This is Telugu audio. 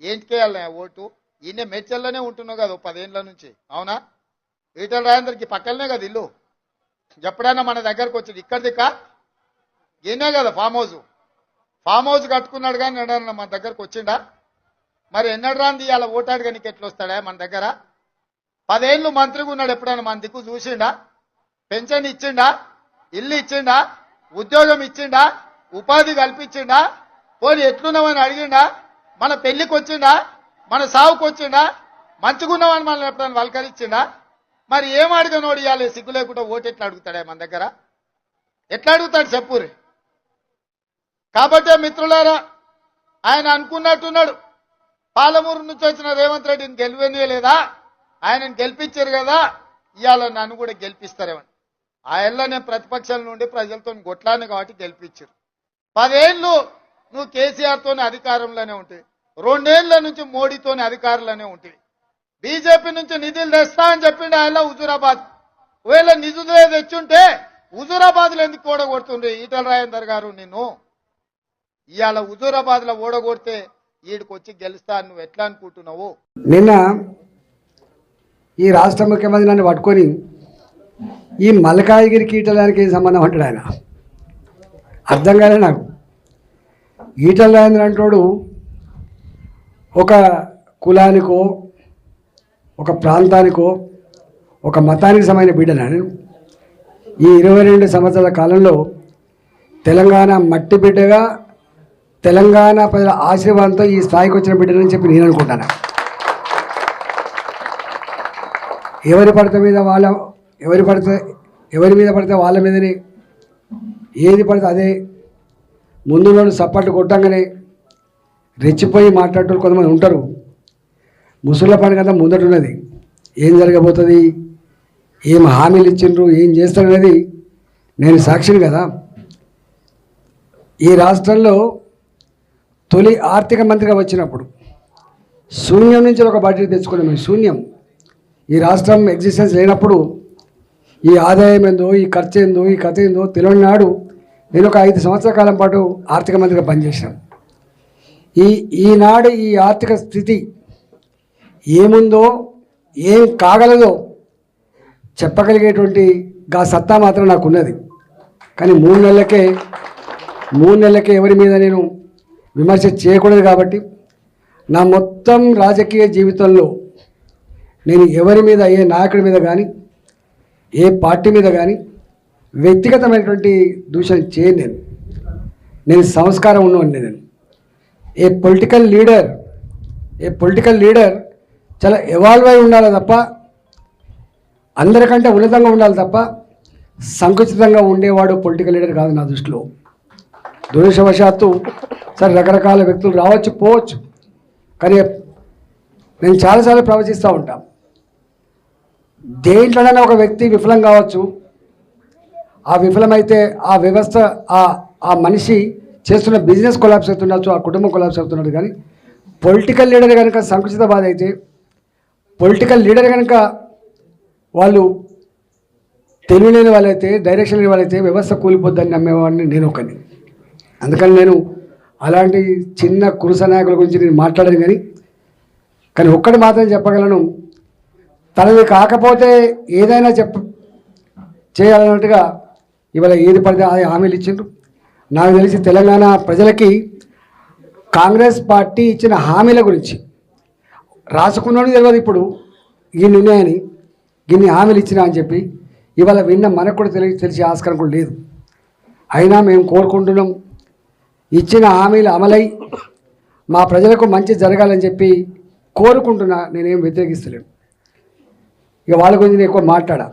ఏంటికేయాలి ఓటు? ఈయన మేడ్చల్లోనే ఉంటున్నావు కదా 10 ఏళ్ళ నుంచి, అవునా? ఈటల రాజేందర్కి పక్కనే కదా ఇల్లు. ఎప్పుడైనా మన దగ్గరకు వచ్చి ఇక్కడ దిక్క ఈయనే కదా ఫామ్ హౌస్ కట్టుకున్నాడు కానీ ఎన్నడన్నా మన దగ్గరకు వచ్చిండా? మరి ఎన్నడు రాంది ఇవాళ ఓటాడుగా నీకు ఎట్లా వస్తాడా మన దగ్గర? 10 ఏళ్ళు మంత్రిగా ఉన్నాడు, ఎప్పుడైనా మన దిక్కు చూసిండా? పెన్షన్ ఇచ్చిండా? ఇల్లు ఇచ్చిండా? ఉద్యోగం ఇచ్చిండా? ఉపాధి కల్పించిండా? పోనీ ఎట్లున్నామని అడిగిండా? మన పెళ్లికి వచ్చిండా? మన సావుకు వచ్చిండా? మంచుకున్నామని మనం ఎప్పుడైనా వల్కరించిండా? మరి ఏం అడిగినోడు ఇవాళ సిగ్గు లేకుండా ఓటు ఎట్లా అడుగుతాడా మన దగ్గర? ఎట్లా అడుగుతాడు చెప్పురి? కాబట్టే మిత్రులారా, ఆయన అనుకున్నట్టున్నాడు, పాలమూరు నుంచి వచ్చిన రేవంత్ రెడ్డిని గెలివనియలేదా, ఆయనను గెలిపించారు కదా, ఇవాళ నన్ను కూడా గెలిపిస్తారేమని. ఆయనలో నేను ప్రతిపక్షాల నుండి ప్రజలతో కొట్లాను కాబట్టి గెలిపించారు. 10 ఏళ్ళు నువ్వు కేసీఆర్తోనే అధికారంలోనే ఉంటాయి, 2 ఏళ్ల నుంచి మోడీతోనే అధికారంలోనే ఉంటాయి. బీజేపీ నుంచి నిధులు తెస్తా అని చెప్పిండు ఆయన హుజూరాబాద్. ఒకవేళ నిధులే తెచ్చుంటే హుజూరాబాద్లో ఎందుకు ఓడగొడుతుండ్రు ఈటల రాజేందర్ గారు? నిన్ను ఇవాళ హుజూరాబాద్ లో ఓడగొడితే ఈడికి వచ్చి గెలుస్తా నువ్వు ఎట్లా అనుకుంటున్నావు? నిన్న ఈ రాష్ట్ర ముఖ్యమంత్రి నన్ను పట్టుకొని ఈ మల్కాయగిరి ఈటలకి ఏం సంబంధం అంటాడు ఆయన? అర్థం కాలే నాకు. ఈటల రాజేంద్ర అంటాడు ఒక కులానికో ఒక ప్రాంతానికో ఒక మతానికి సంబంధించిన బిడ్డనా నేను? ఈ 22 సంవత్సరాల కాలంలో తెలంగాణ మట్టి బిడ్డగా తెలంగాణ ప్రజల ఆశీర్వాదంతో ఈ స్థాయికి వచ్చిన బిడ్డలని చెప్పి నేను అనుకుంటాను. ఎవరి మీద పడితే వాళ్ళ మీదనే, ఏది పడితే అదే ముందు వాళ్ళు సప్పట్లు కొట్టంగానే రెచ్చిపోయి మాట్లాడేటోళ్ళు కొంతమంది ఉంటారు. ముసుళ్ళ పండుగ అంతా ముందటున్నది. ఏం జరగబోతుంది, ఏం హామీలు ఇచ్చిండ్రు, ఏం చేస్తారనేది నేను సాక్షిని కదా. ఈ రాష్ట్రంలో తొలి ఆర్థిక మంత్రిగా వచ్చినప్పుడు శూన్యం నుంచి ఒక బడ్జెట్ తెచ్చుకున్నాం. శూన్యం. ఈ రాష్ట్రం ఎగ్జిస్టెన్స్ లేనప్పుడు ఈ ఆదాయం ఏందో, ఈ ఖర్చు ఏందో, ఈ కథ ఏందో తెలియని నాడు నేను ఒక 5 సంవత్సరాల కాలం పాటు ఆర్థిక మంత్రిగా పనిచేశాను. ఈనాడు ఈ ఆర్థిక స్థితి ఏముందో, ఏం కాగలదో చెప్పగలిగేటువంటి గా సత్తా మాత్రం నాకు ఉన్నది. కానీ 3 నెలలకే ఎవరి మీద నేను విమర్శ చేయకూడదు. కాబట్టి నా మొత్తం రాజకీయ జీవితంలో నేను ఎవరి మీద, ఏ నాయకుడి మీద కానీ, ఏ పార్టీ మీద కానీ వ్యక్తిగతమైనటువంటి దూషణ చేయను. నేను సంస్కారం ఉన్నవాడిని. నేను ఏ పొలిటికల్ లీడర్ చాలా ఎవాల్వ్ అయి ఉండాలి తప్ప, అందరికంటే ఉన్నతంగా ఉండాలి తప్ప సంకుచితంగా ఉండేవాడు పొలిటికల్ లీడర్ కాదు నా దృష్టిలో. దురదృష్టవశాత్తు సరే రకరకాల వ్యక్తులు రావచ్చు పోవచ్చు, కానీ నేను చాలాసార్లు ప్రవచిస్తూ ఉంటాను. దేంట్లోనైనా ఒక వ్యక్తి విఫలం కావచ్చు, ఆ విఫలమైతే ఆ వ్యవస్థ, ఆ మనిషి చేస్తున్న బిజినెస్ కొలాప్స్ అవుతుండొచ్చు, ఆ కుటుంబం కొలాప్స్ అవుతున్నాడు. కానీ పొలిటికల్ లీడర్ కనుక సంకుచిత బాధ అయితే, పొలిటికల్ లీడర్ కనుక వాళ్ళు తెలియలేని వాళ్ళైతే, డైరెక్షన్ లేని వాళ్ళైతే వ్యవస్థ కూలిపోద్దని నమ్మేవాడిని నేను ఒకని. అందుకని నేను అలాంటి చిన్న కురుస నాయకుల గురించి నేను మాట్లాడను. కానీ ఒక్కటి మాత్రం చెప్పగలను, తనది కాకపోతే ఏదైనా చేయాలన్నట్టుగా ఇవాళ ఏది పడితే అది హామీలు ఇచ్చిండ్రు. నాకు తెలిసి తెలంగాణ ప్రజలకి కాంగ్రెస్ పార్టీ ఇచ్చిన హామీల గురించి రాసుకున్నాడు తెలియదు. ఇప్పుడు గిన్ని ఉన్నాయని, గిన్ని హామీలు ఇచ్చినా అని చెప్పి ఇవాళ విన్న మనకు కూడా తెలిసే ఆస్కారం కూడా లేదు. అయినా మేము కోరుకుంటున్నాం, ఇచ్చిన హామీలు అమలై మా ప్రజలకు మంచి జరగాలని చెప్పి కోరుకుంటున్నా. నేనేం వ్యతిరేకిస్తలేను. ఇక వాళ్ళ గురించి నేను ఎక్కువ మాట్లాడా.